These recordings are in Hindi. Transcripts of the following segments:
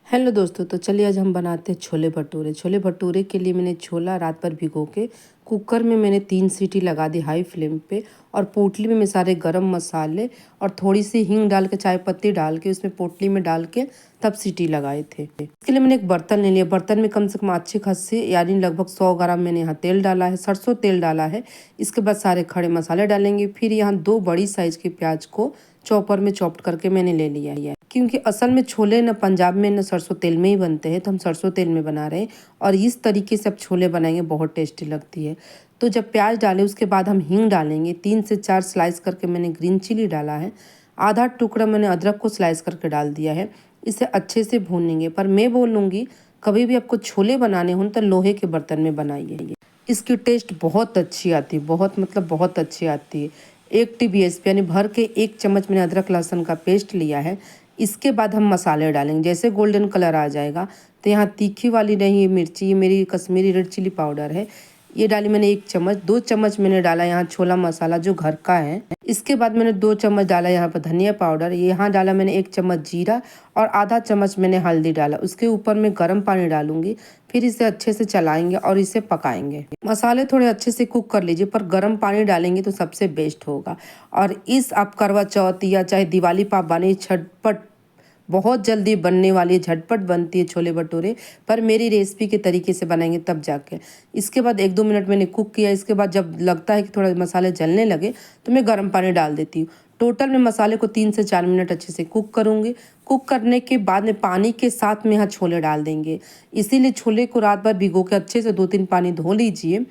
हेलो दोस्तों, तो चलिए आज हम बनाते हैं छोले भटूरे। छोले भटूरे के लिए मैंने छोला रात भर भिगो के कुकर में मैंने 3 सीटी लगा दी हाई फ्लेम पे। और पोटली में मैं सारे गरम मसाले और थोड़ी सी हींग डाल के, चाय पत्ती डाल के उसमें पोटली में डाल के तब सीटी लगाए थे। इसके लिए मैंने एक बर्तन ले लिया। बर्तन में कम से कम अच्छी खासी यानी लगभग 100 ग्राम मैंने यहाँ तेल डाला है, सरसों तेल डाला है। इसके बाद सारे खड़े मसाले डालेंगे। फिर यहाँ 2 बड़ी साइज की प्याज को चॉपर में चॉप्ट करके मैंने ले लिया है। क्योंकि असल में छोले न पंजाब में न सरसों तेल में ही बनते हैं, तो हम सरसों तेल में बना रहे हैं। और इस तरीके से अब छोले बनाएंगे, बहुत टेस्टी लगती है। तो जब प्याज डालें उसके बाद हम हींग डालेंगे। 3 से 4 स्लाइस करके मैंने ग्रीन चिली डाला है। आधा टुकड़ा मैंने अदरक को स्लाइस करके डाल दिया है। इसे अच्छे से भूनेंगे। पर मैं बोलूँगी कभी भी आपको छोले बनाने हों तो लोहे के बर्तन में बनाइए। इसकी टेस्ट बहुत अच्छी आती है, बहुत अच्छी आती है। 1 TBSP यानी भर के 1 चम्मच मैंने अदरक लहसुन का पेस्ट लिया है। इसके बाद हम मसाले डालेंगे। जैसे गोल्डन कलर आ जाएगा तो यहाँ तीखी वाली नहीं है मिर्ची, ये मेरी कश्मीरी रेड चिली पाउडर है, ये डाली मैंने 1 चम्मच। 2 चम्मच मैंने डाला यहाँ छोला मसाला जो घर का है। इसके बाद मैंने 2 चम्मच डाला यहाँ पर धनिया पाउडर। यहाँ डाला मैंने 1 चम्मच जीरा और आधा चम्मच मैंने हल्दी डाला। उसके ऊपर मैं गर्म पानी डालूंगी। फिर इसे अच्छे से चलाएंगे और इसे पकाएंगे। मसाले थोड़े अच्छे से कुक कर लीजिए, पर गर्म पानी डालेंगे तो सबसे बेस्ट होगा। और इस आप करवा चौथ या चाहे दिवाली पर आप बने, झटपट बहुत जल्दी बनने वाली है, झटपट बनती है छोले भटूरे। पर मेरी रेसिपी के तरीके से बनाएंगे तब जाके। इसके बाद 1-2 मिनट मैंने कुक किया। इसके बाद जब लगता है कि थोड़ा मसाले जलने लगे तो मैं गर्म पानी डाल देती हूँ। टोटल मैं मसाले को 3 से 4 मिनट अच्छे से कुक करूँगी। कुक करने के बाद में पानी के साथ में यहाँ छोले डाल देंगे। इसीलिए छोले को रात भर भिगो के अच्छे से 2-3 पानी धो लीजिए।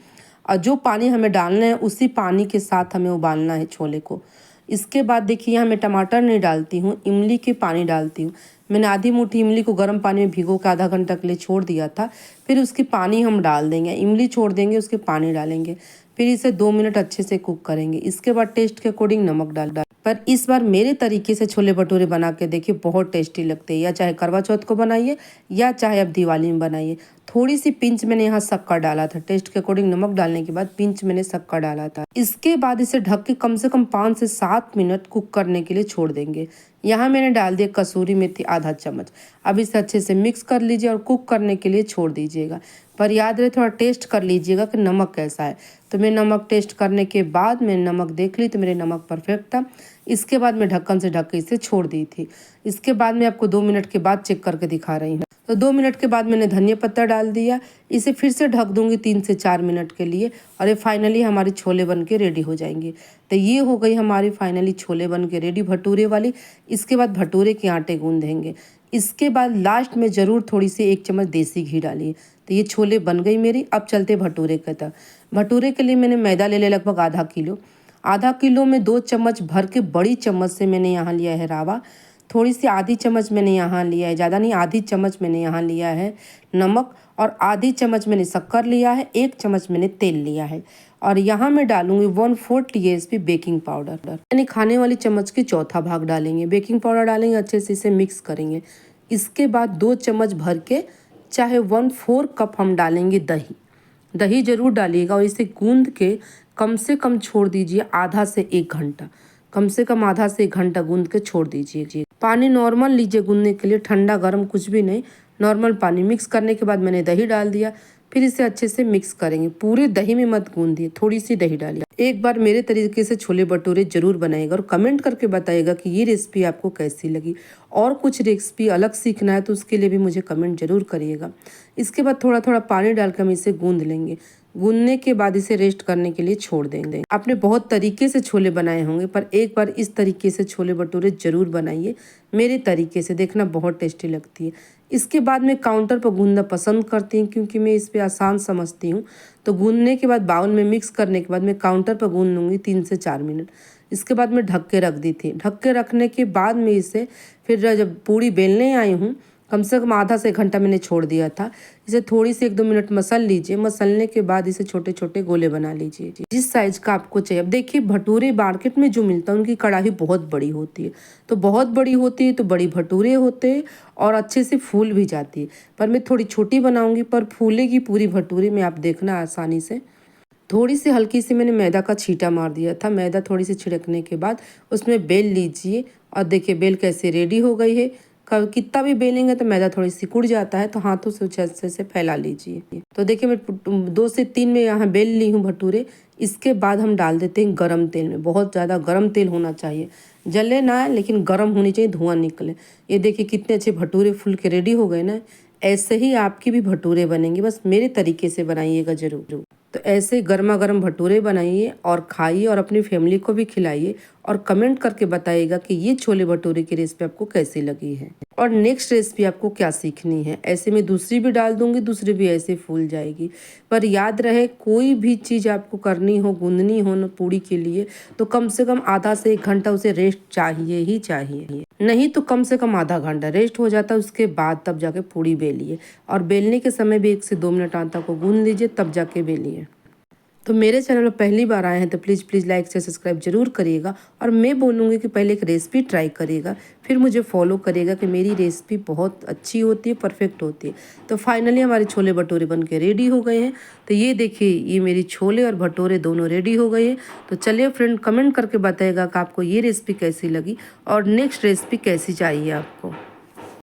और जो पानी हमें डालना है उसी पानी के साथ हमें उबालना है छोले को। इसके बाद देखिए यहाँ मैं टमाटर नहीं डालती हूँ, इमली के पानी डालती हूँ। मैंने आधी मुट्ठी इमली को गर्म पानी में भिगो के आधा घंटा के लिए छोड़ दिया था। फिर उसकी पानी हम डाल देंगे, इमली छोड़ देंगे, उसके पानी डालेंगे। फिर इसे 2 मिनट अच्छे से कुक करेंगे। इसके बाद टेस्ट के अकॉर्डिंग नमक डाल। पर इस बार मेरे तरीके से छोले भटूरे बना के देखिए, बहुत टेस्टी लगते हैं। या चाहे करवा चौथ को बनाइए या चाहे आप दिवाली में बनाइए। थोड़ी सी पिंच मैंने यहाँ शक्कर डाला था। टेस्ट के अकॉर्डिंग नमक डालने के बाद पिंच मैंने शक्कर डाला था। इसके बाद इसे ढक के कम से कम 5 से 7 मिनट कुक करने के लिए छोड़ देंगे। यहाँ मैंने डाल दिया कसूरी मेथी आधा चम्मच। अब इसे अच्छे से मिक्स कर लीजिए और कुक करने के लिए छोड़ दीजिएगा। पर याद रहे थोड़ा टेस्ट कर लीजिएगा कि नमक कैसा है। तो मैं नमक टेस्ट करने के बाद मैंने नमक देख ली तो मेरे नमक परफेक्ट था। इसके बाद मैं ढक्कन से ढक के इसे छोड़ दी थी। इसके बाद मैं आपको 2 मिनट के बाद चेक करके दिखा रही हूँ। तो 2 मिनट के बाद मैंने धनिया पत्ता डाल दिया। इसे फिर से ढक दूंगी 3 से 4 मिनट के लिए। और ये फाइनली हमारी छोले बन के रेडी हो जाएंगे। तो ये हो गई हमारी फाइनली छोले बन के रेडी भटूरे वाली। इसके बाद भटूरे के आटे गूंदेंगे। इसके बाद लास्ट में ज़रूर थोड़ी सी 1 चम्मच देसी घी डालिए। तो ये छोले बन गई मेरी। अब चलते भटूरे के तक। भटूरे के लिए मैंने मैदा ले लिया लगभग आधा किलो। आधा किलो में 2 चम्मच भर के बड़ी चम्मच से मैंने यहाँ लिया है रावा। थोड़ी सी आधी चम्मच मैंने यहाँ लिया है, ज़्यादा नहीं, आधी चम्मच मैंने यहाँ लिया है नमक। और आधी चम्मच मैंने शक्कर लिया है। 1 चम्मच मैंने तेल लिया है। और यहाँ मैं डालूंगी 1/4 TSP बेकिंग पाउडर, यानी खाने वाली चम्मच की चौथा भाग डालेंगे। बेकिंग पाउडर डालेंगे, अच्छे से इसे मिक्स करेंगे। इसके बाद 2 चम्मच भर के चाहे 1/4 कप हम डालेंगे दही। दही जरूर डालिएगा और इसे गूंद के कम से कम छोड़ दीजिए आधा से 1 घंटा। कम से कम आधा से 1 घंटा गूंद के छोड़ दीजिए। पानी नॉर्मल लीजिए गूंदने के लिए, ठंडा गर्म कुछ भी नहीं, नॉर्मल पानी। मिक्स करने के बाद मैंने दही डाल दिया। फिर इसे अच्छे से मिक्स करेंगे। पूरे दही में मत गूंदिए, थोड़ी सी दही डालिए। एक बार मेरे तरीके से छोले भटूरे जरूर बनाइएगा और कमेंट करके बताइएगा कि ये रेसिपी आपको कैसी लगी। और कुछ रेसिपी अलग सीखना है तो उसके लिए भी मुझे कमेंट जरूर करिएगा। इसके बाद थोड़ा थोड़ा पानी डालकर हम इसे गूंद लेंगे। गूंदने के बाद इसे रेस्ट करने के लिए छोड़ देंगे। आपने बहुत तरीके से छोले बनाए होंगे, पर एक बार इस तरीके से छोले भटूरे जरूर बनाइए मेरे तरीके से, देखना बहुत टेस्टी लगती है। इसके बाद मैं काउंटर पर गूंदना पसंद करती हूँ क्योंकि मैं इस पे आसान समझती हूँ। तो गूंदने के बाद बाउल में मिक्स करने के बाद मैं काउंटर पर गूंद लूँगी 3 से 4 मिनट। इसके बाद मैं ढक के रख दी थी। ढक के रखने के बाद में इसे फिर जब पूरी बेलने आई हूँ, कम से कम आधा से 1 घंटा मैंने छोड़ दिया था। इसे थोड़ी सी 1-2 मिनट मसल लीजिए। मसलने के बाद इसे छोटे छोटे गोले बना लीजिए जिस साइज का आपको चाहिए। अब देखिए भटूरे मार्केट में जो मिलता है उनकी कढ़ाई बहुत बड़ी होती है, तो बहुत बड़ी होती है तो बड़ी भटूरे होते हैं और अच्छे से फूल भी जाती है। पर मैं थोड़ी छोटी बनाऊंगी पर फूलेगी पूरी भटूरे में, आप देखना आसानी से। थोड़ी सी हल्की सी मैंने मैदा का छींटा मार दिया था। मैदा थोड़ी सी छिड़कने के बाद उसमें बेल लीजिए और देखिए बेल कैसे रेडी हो गई है। कितना भी बेलेंगे तो मैदा थोड़ी सिकुड़ जाता है, तो हाथों से उसे अच्छे से फैला लीजिए। तो देखिए मैं 2 से 3 में यहाँ बेल ली हूँ भटूरे। इसके बाद हम डाल देते हैं गरम तेल में। बहुत ज़्यादा गरम तेल होना चाहिए, जले ना लेकिन गरम होनी चाहिए, धुआं निकले। ये देखिए कितने अच्छे भटूरे फूल के रेडी हो गए ना। ऐसे ही आपकी भी भटूरे बनेंगे, बस मेरे तरीके से बनाइएगा ज़रूर। तो ऐसे गर्मा गर्म भटूरे बनाइए और खाइए और अपनी फैमिली को भी खिलाइए और कमेंट करके बताइएगा कि ये छोले भटूरे की रेसिपी आपको कैसी लगी है और नेक्स्ट रेसिपी आपको क्या सीखनी है। ऐसे में दूसरी भी डाल दूंगी, दूसरी भी ऐसे फूल जाएगी। पर याद रहे, कोई भी चीज़ आपको करनी हो, गूंदनी हो ना पूड़ी के लिए, तो कम से कम आधा से 1 घंटा उसे रेस्ट चाहिए ही चाहिए। नहीं तो कम से कम आधा घंटा रेस्ट हो जाता है, उसके बाद तब जाके पूड़ी बेलिए। और बेलने के समय भी 1 से 2 मिनट आटा को गूंद लीजिए, तब जाके बेलिए। तो मेरे चैनल में पहली बार आए हैं तो प्लीज़ लाइक से सब्सक्राइब जरूर करिएगा। और मैं बोलूँगी कि पहले एक रेसिपी ट्राई करिएगा, फिर मुझे फॉलो करिएगा कि मेरी रेसिपी बहुत अच्छी होती है, परफेक्ट होती है। तो फाइनली हमारे छोले भटूरे बन के रेडी हो गए हैं। तो ये देखिए, ये मेरी छोले और भटूरे दोनों रेडी हो गए हैं। तो चलिए फ्रेंड, कमेंट करके बताइएगा कि आपको ये रेसिपी कैसी लगी और नेक्स्ट रेसिपी कैसी चाहिए आपको।